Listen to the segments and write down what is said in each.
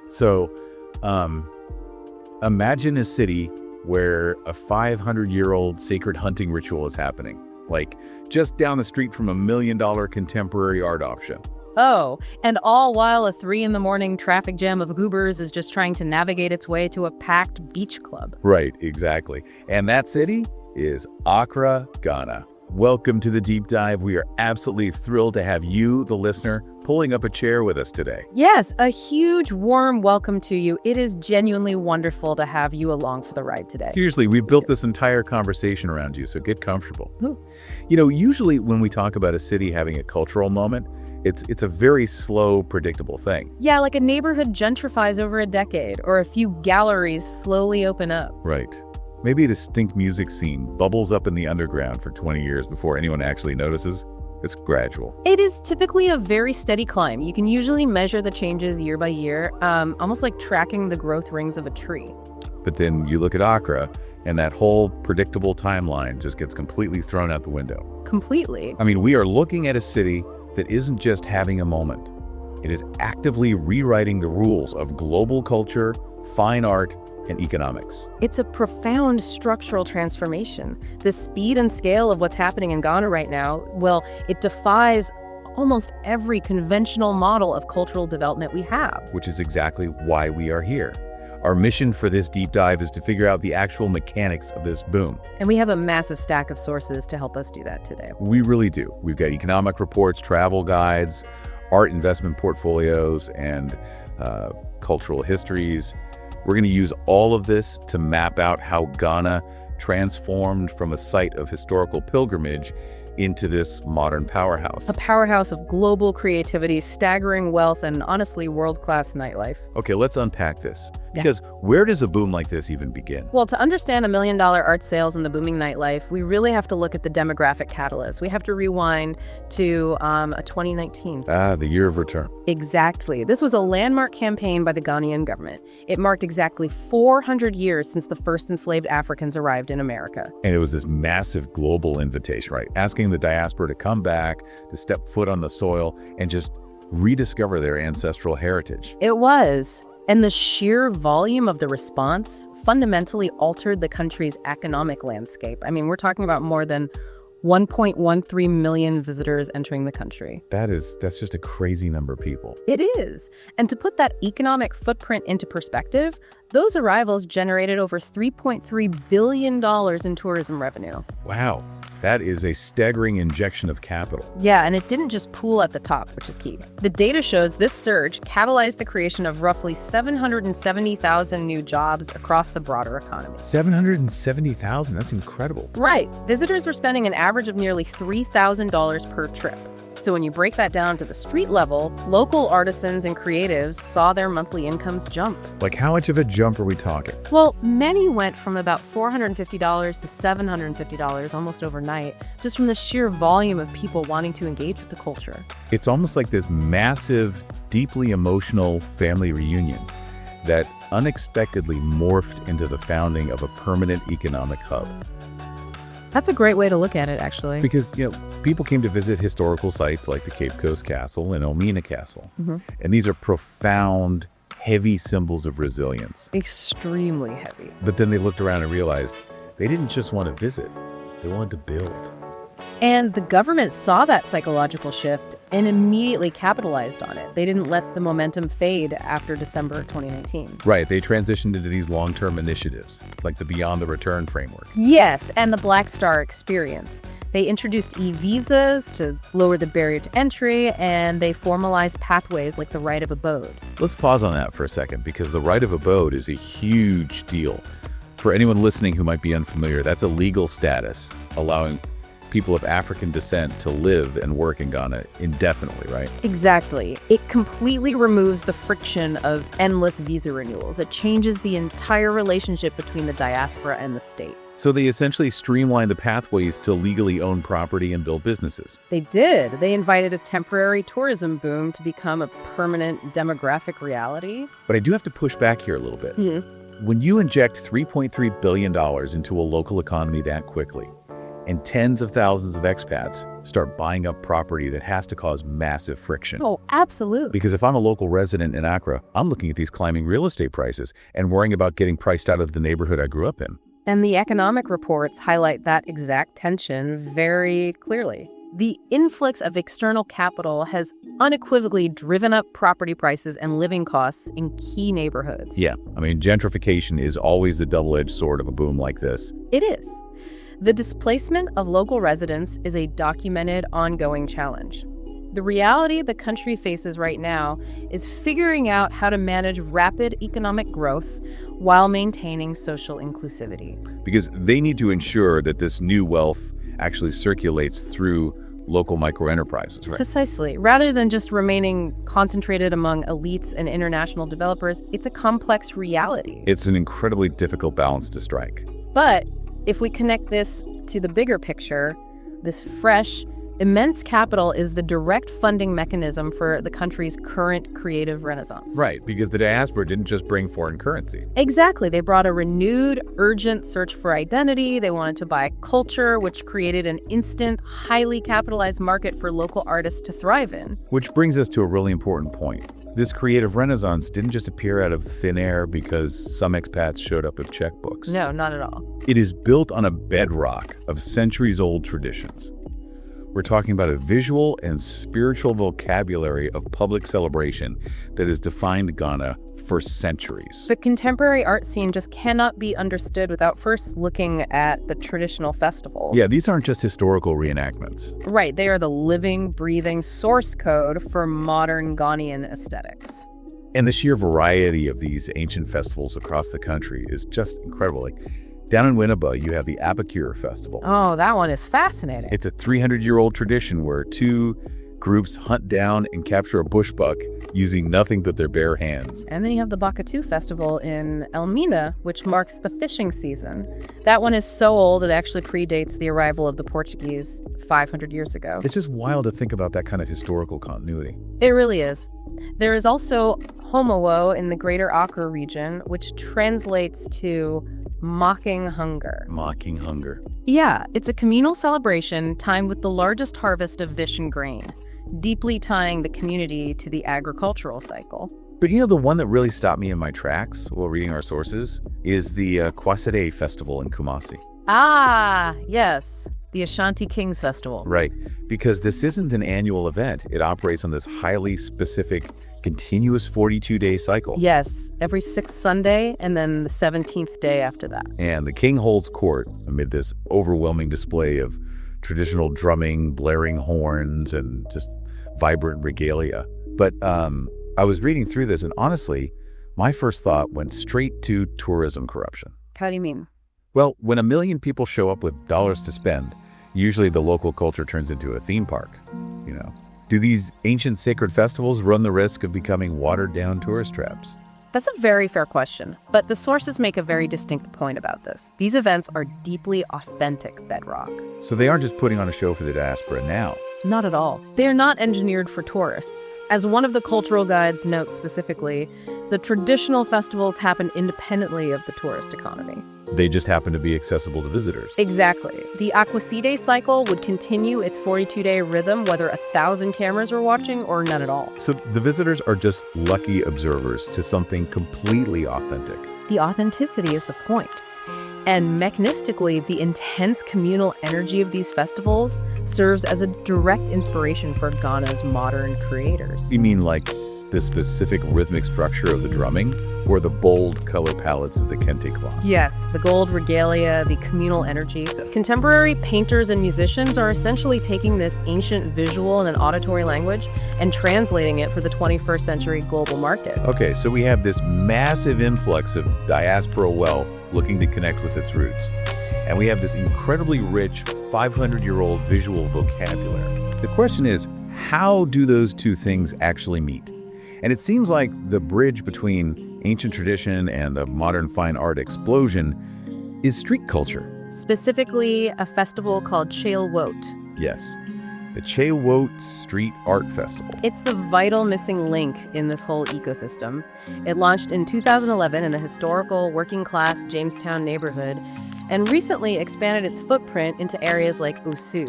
So, imagine a city where a 500-year-old sacred hunting ritual is happening, like just down the street from a $1 million contemporary art auction. Oh, and all while a 3 a.m. traffic jam of goobers is just trying to navigate its way to a packed beach club. Right, exactly. And that city is Accra, Ghana. Welcome to the Deep Dive. We are absolutely thrilled to have you, the listener, pulling up a chair with us today. Yes, a huge warm welcome to you. It is genuinely wonderful to have you along for the ride today. Seriously, we've built this entire conversation around you, so get comfortable. You know, usually when we talk about a city having a cultural moment, it's a very slow, predictable thing. Yeah, like a neighborhood gentrifies over a decade, or a few galleries slowly open up. Right. Maybe a distinct music scene bubbles up in the underground for 20 years before anyone actually notices. It's gradual. It is typically a very steady climb. You can usually measure the changes year by year, almost like tracking the growth rings of a tree. But then you look at Accra, and that whole predictable timeline just gets completely thrown out the window. Completely. I mean, we are looking at a city that isn't just having a moment. It is actively rewriting the rules of global culture, fine art, and economics. It's a profound structural transformation. The speed and scale of what's happening in Ghana right now, well, it defies almost every conventional model of cultural development we have. Which is exactly why we are here. Our mission for this deep dive is to figure out the actual mechanics of this boom. And we have a massive stack of sources to help us do that today. We really do. We've got economic reports, travel guides, art investment portfolios, and cultural histories. We're going to use all of this to map out how Ghana transformed from a site of historical pilgrimage into this modern powerhouse. A powerhouse of global creativity, staggering wealth, and honestly, world-class nightlife. Okay, let's unpack this. Because where does a boom like this even begin? Well, to understand $1 million art sales and the booming nightlife, we really have to look at the demographic catalyst. We have to rewind to 2019. The year of return. Exactly. This was a landmark campaign by the Ghanaian government. It marked exactly 400 years since the first enslaved Africans arrived in America. And it was this massive global invitation, right? Asking the diaspora to come back, to step foot on the soil, and just rediscover their ancestral heritage. It was. And the sheer volume of the response fundamentally altered the country's economic landscape. I mean, we're talking about more than 1.13 million visitors entering the country. That's just a crazy number of people. It is. And to put that economic footprint into perspective, those arrivals generated over $3.3 billion in tourism revenue. Wow. That is a staggering injection of capital. Yeah, and it didn't just pool at the top, which is key. The data shows this surge catalyzed the creation of roughly 770,000 new jobs across the broader economy. 770,000? That's incredible. Right. Visitors were spending an average of nearly $3,000 per trip. So when you break that down to the street level, local artisans and creatives saw their monthly incomes jump. Like, how much of a jump are we talking? Well, many went from about $450 to $750 almost overnight, just from the sheer volume of people wanting to engage with the culture. It's almost like this massive, deeply emotional family reunion that unexpectedly morphed into the founding of a permanent economic hub. That's a great way to look at it, actually. Because, people came to visit historical sites like the Cape Coast Castle and Omina Castle. And these are profound, heavy symbols of resilience. Extremely heavy. But then they looked around and realized they didn't just want to visit, they wanted to build. And the government saw that psychological shift and immediately capitalized on it. They didn't let the momentum fade after December 2019. Right, they transitioned into these long-term initiatives, like the Beyond the Return framework. Yes, and the Black Star experience. They introduced e-visas to lower the barrier to entry, and they formalized pathways like the right of abode. Let's pause on that for a second, because the right of abode is a huge deal. For anyone listening who might be unfamiliar, that's a legal status allowing people of African descent to live and work in Ghana indefinitely, right? Exactly. It completely removes the friction of endless visa renewals. It changes the entire relationship between the diaspora and the state. So they essentially streamlined the pathways to legally own property and build businesses. They did. They invited a temporary tourism boom to become a permanent demographic reality. But I do have to push back here a little bit. When you inject $3.3 billion into a local economy that quickly, and tens of thousands of expats start buying up property that has to cause massive friction. Oh, absolutely. Because if I'm a local resident in Accra, I'm looking at these climbing real estate prices and worrying about getting priced out of the neighborhood I grew up in. And the economic reports highlight that exact tension very clearly. The influx of external capital has unequivocally driven up property prices and living costs in key neighborhoods. Yeah, I mean, gentrification is always the double-edged sword of a boom like this. It is. The displacement of local residents is a documented, ongoing challenge. The reality the country faces right now is figuring out how to manage rapid economic growth while maintaining social inclusivity. Because they need to ensure that this new wealth actually circulates through local microenterprises, right? Precisely. Rather than just remaining concentrated among elites and international developers, it's a complex reality. It's an incredibly difficult balance to strike. But if we connect this to the bigger picture, this fresh, immense capital is the direct funding mechanism for the country's current creative renaissance. Right, because the diaspora didn't just bring foreign currency. Exactly. They brought a renewed, urgent search for identity. They wanted to buy culture, which created an instant, highly capitalized market for local artists to thrive in. Which brings us to a really important point. This creative renaissance didn't just appear out of thin air because some expats showed up with checkbooks. No, not at all. It is built on a bedrock of centuries-old traditions. We're talking about a visual and spiritual vocabulary of public celebration that has defined Ghana for centuries. The contemporary art scene just cannot be understood without first looking at the traditional festivals. Yeah, these aren't just historical reenactments. Right, they are the living, breathing source code for modern Ghanaian aesthetics. And the sheer variety of these ancient festivals across the country is just incredible. Down in Winneba, you have the Abakura Festival. Oh, that one is fascinating. It's a 300-year-old tradition where two groups hunt down and capture a bushbuck using nothing but their bare hands. And then you have the Bakatu Festival in Elmina, which marks the fishing season. That one is so old, it actually predates the arrival of the Portuguese 500 years ago. It's just wild to think about that kind of historical continuity. It really is. There is also Homowo in the greater Accra region, which translates to mocking hunger. Mocking hunger. Yeah, it's a communal celebration timed with the largest harvest of vish and grain, deeply tying the community to the agricultural cycle. But the one that really stopped me in my tracks while reading our sources is the Kwasade Festival in Kumasi. Ah, yes, the Ashanti Kings Festival. Right, because this isn't an annual event. It operates on this highly specific, continuous 42-day cycle. Yes, every sixth Sunday and then the 17th day after that. And the king holds court amid this overwhelming display of traditional drumming, blaring horns, and just vibrant regalia. But I was reading through this, and honestly, my first thought went straight to tourism corruption. How do you mean? Well, when 1 million people show up with dollars to spend, usually the local culture turns into a theme park, Do these ancient sacred festivals run the risk of becoming watered-down tourist traps? That's a very fair question, but the sources make a very distinct point about this. These events are deeply authentic bedrock. So they aren't just putting on a show for the diaspora now. Not at all. They are not engineered for tourists. As one of the cultural guides notes specifically, the traditional festivals happen independently of the tourist economy. They just happen to be accessible to visitors. Exactly. The Akwaside cycle would continue its 42-day rhythm whether 1,000 cameras were watching or none at all. So the visitors are just lucky observers to something completely authentic. The authenticity is the point. And mechanistically, the intense communal energy of these festivals serves as a direct inspiration for Ghana's modern creators. You mean like the specific rhythmic structure of the drumming or the bold color palettes of the kente cloth? Yes, the gold regalia, the communal energy. Contemporary painters and musicians are essentially taking this ancient visual and auditory language and translating it for the 21st century global market. Okay, so we have this massive influx of diaspora wealth looking to connect with its roots. And we have this incredibly rich 500-year-old visual vocabulary. The question is, how do those two things actually meet? And it seems like the bridge between ancient tradition and the modern fine art explosion is street culture. Specifically, a festival called Chael Wote. Yes. the Jollof Street Art Festival. It's the vital missing link in this whole ecosystem. It launched in 2011 in the historical working-class Jamestown neighborhood and recently expanded its footprint into areas like Osu.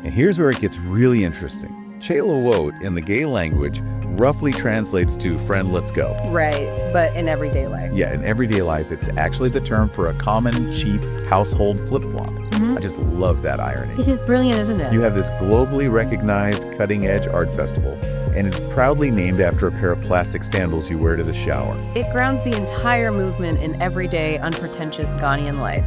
And here's where it gets really interesting. Jollof in the gay language roughly translates to friend, let's go. Right, but in everyday life. Yeah, in everyday life, it's actually the term for a common, cheap household flip-flop. I just love that irony. It is brilliant, isn't it? You have this globally recognized cutting-edge art festival, and it's proudly named after a pair of plastic sandals you wear to the shower. It grounds the entire movement in everyday, unpretentious Ghanaian life.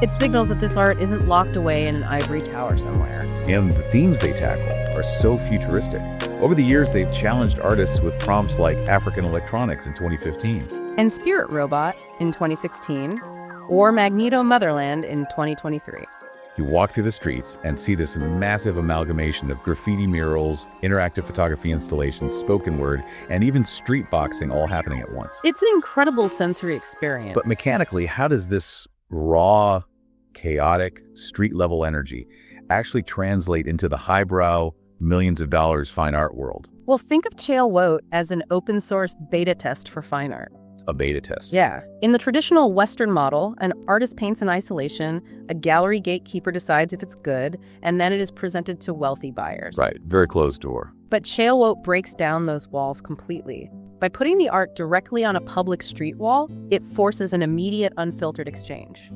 It signals that this art isn't locked away in an ivory tower somewhere. And the themes they tackle are so futuristic. Over the years, they've challenged artists with prompts like African Electronics in 2015. And Spirit Robot in 2016, or Magneto Motherland in 2023. You walk through the streets and see this massive amalgamation of graffiti murals, interactive photography installations, spoken word, and even street boxing all happening at once. It's an incredible sensory experience. But mechanically, how does this raw, chaotic, street-level energy actually translate into the highbrow, millions of dollars fine art world? Well, think of Jollof as an open-source beta test for fine art. A beta test. Yeah. In the traditional Western model, an artist paints in isolation, a gallery gatekeeper decides if it's good, and then it is presented to wealthy buyers. Right, very closed door. But Jollof breaks down those walls completely. By putting the art directly on a public street wall, it forces an immediate, unfiltered exchange.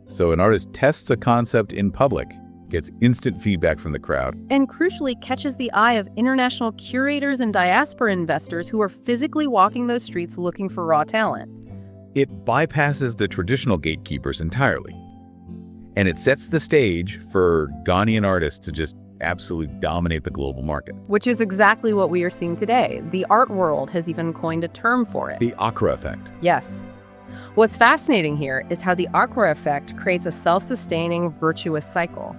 So an artist tests a concept in public, gets instant feedback from the crowd, and crucially catches the eye of international curators and diaspora investors who are physically walking those streets looking for raw talent. It bypasses the traditional gatekeepers entirely. And it sets the stage for Ghanaian artists to just absolutely dominate the global market. Which is exactly what we are seeing today. The art world has even coined a term for it. The Accra effect. Yes. What's fascinating here is how the Accra effect creates a self-sustaining, virtuous cycle.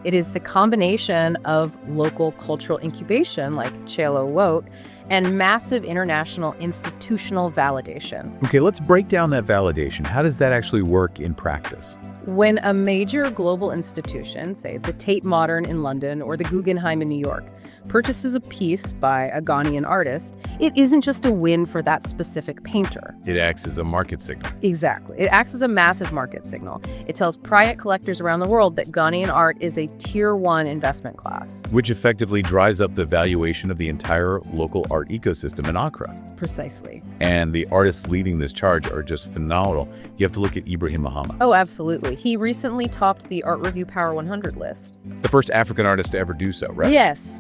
It is the combination of local cultural incubation, like Jollof, and massive international institutional validation. Okay, let's break down that validation. How does that actually work in practice? When a major global institution, say the Tate Modern in London or the Guggenheim in New York, purchases a piece by a Ghanaian artist, it isn't just a win for that specific painter. It acts as a market signal. Exactly. It acts as a massive market signal. It tells private collectors around the world that Ghanaian art is a tier 1 investment class. Which effectively drives up the valuation of the entire local art ecosystem in Accra. Precisely. And the artists leading this charge are just phenomenal. You have to look at Ibrahim Mahama. Oh, absolutely. He recently topped the Art Review Power 100 list. The first African artist to ever do so, right? Yes.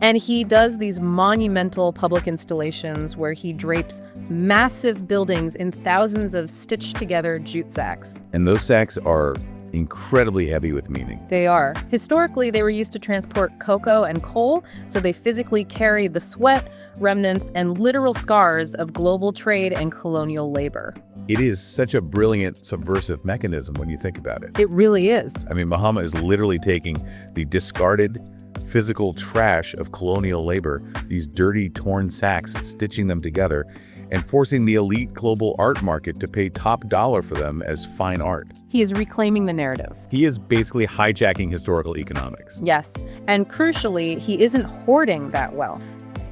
And he does these monumental public installations where he drapes massive buildings in thousands of stitched-together jute sacks. And those sacks are incredibly heavy with meaning. They are. Historically, they were used to transport cocoa and coal, so they physically carry the sweat, remnants, and literal scars of global trade and colonial labor. It is such a brilliant subversive mechanism when you think about it. It really is. I mean, Mahama is literally taking the discarded physical trash of colonial labor, these dirty, torn sacks, stitching them together, and forcing the elite global art market to pay top dollar for them as fine art. He is reclaiming the narrative. He is basically hijacking historical economics. Yes, and crucially, he isn't hoarding that wealth.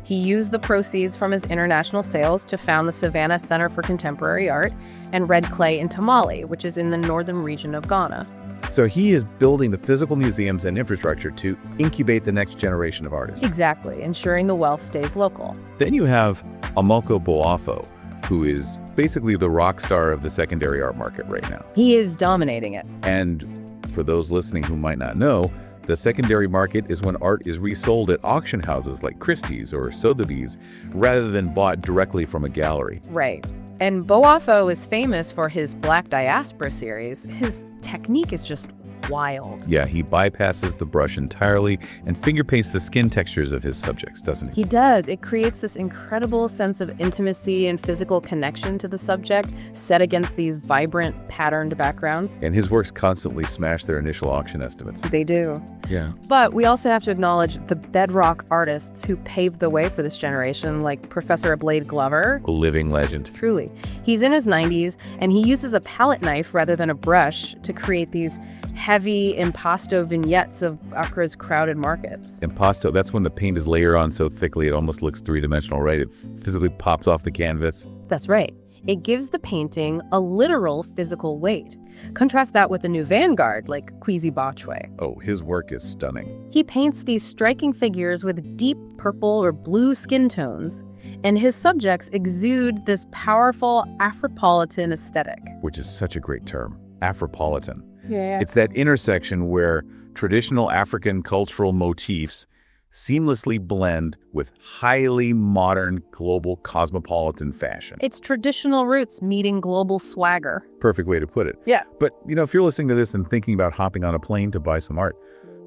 He used the proceeds from his international sales to found the Savannah Center for Contemporary Art and Red Clay in Tamale, which is in the northern region of Ghana. So he is building the physical museums and infrastructure to incubate the next generation of artists. Exactly, ensuring the wealth stays local. Then you have Amoko Boafo, who is basically the rock star of the secondary art market right now. He is dominating it. And for those listening who might not know, the secondary market is when art is resold at auction houses like Christie's or Sotheby's, rather than bought directly from a gallery. Right. And Boafo is famous for his Black Diaspora series. His technique is just wild. Yeah, he bypasses the brush entirely and finger paints the skin textures of his subjects, doesn't he? He does. It creates this incredible sense of intimacy and physical connection to the subject, set against these vibrant, patterned backgrounds. And his works constantly smash their initial auction estimates. They do. Yeah. But we also have to acknowledge the bedrock artists who paved the way for this generation, like Professor Blade Glover. A living legend. Truly. He's in his 90s, and he uses a palette knife rather than a brush to create these heavy impasto vignettes of Accra's crowded markets. Impasto, that's when the paint is layered on so thickly it almost looks three-dimensional, right? It physically pops off the canvas. That's right. It gives the painting a literal physical weight. Contrast that with the new vanguard, like Kwesi Botchway. Oh, his work is stunning. He paints these striking figures with deep purple or blue skin tones, and his subjects exude this powerful Afropolitan aesthetic. Which is such a great term, Afropolitan. Yeah. It's that intersection where traditional African cultural motifs seamlessly blend with highly modern global cosmopolitan fashion. It's traditional roots meeting global swagger. Perfect way to put it. Yeah. But, if you're listening to this and thinking about hopping on a plane to buy some art,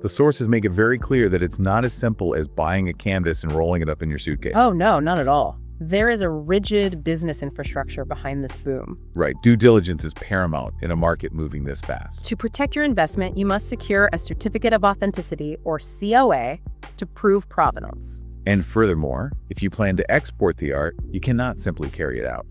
the sources make it very clear that it's not as simple as buying a canvas and rolling it up in your suitcase. Oh, no, not at all. There is a rigid business infrastructure behind this boom. Right. Due diligence is paramount in a market moving this fast. To protect your investment, you must secure a certificate of authenticity, or COA, to prove provenance. And furthermore, if you plan to export the art, you cannot simply carry it out.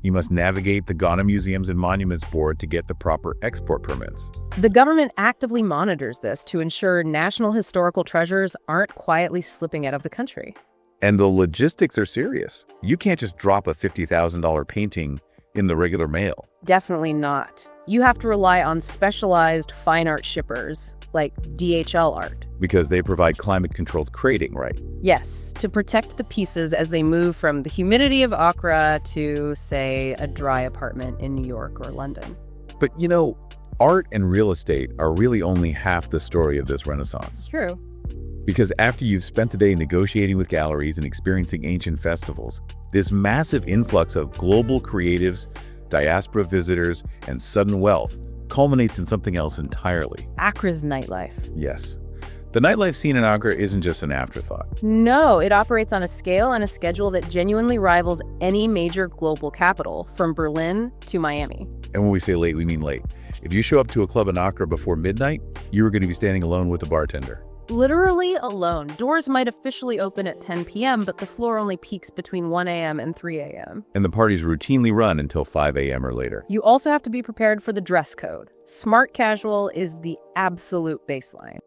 You must navigate the Ghana Museums and Monuments Board to get the proper export permits. The government actively monitors this to ensure national historical treasures aren't quietly slipping out of the country. And the logistics are serious. You can't just drop a $50,000 painting in the regular mail. Definitely not. You have to rely on specialized fine art shippers, like DHL Art. Because they provide climate-controlled crating, right? Yes, to protect the pieces as they move from the humidity of Accra to, say, a dry apartment in New York or London. But, art and real estate are really only half the story of this renaissance. True. Because after you've spent the day negotiating with galleries and experiencing ancient festivals, this massive influx of global creatives, diaspora visitors, and sudden wealth culminates in something else entirely. Accra's nightlife. Yes. The nightlife scene in Accra isn't just an afterthought. No, it operates on a scale and a schedule that genuinely rivals any major global capital, from Berlin to Miami. And when we say late, we mean late. If you show up to a club in Accra before midnight, you are going to be standing alone with the bartender. Literally alone. Doors might officially open at 10 p.m., but the floor only peaks between 1 a.m. and 3 a.m. And the parties routinely run until 5 a.m. or later. You also have to be prepared for the dress code. Smart casual is the absolute baseline.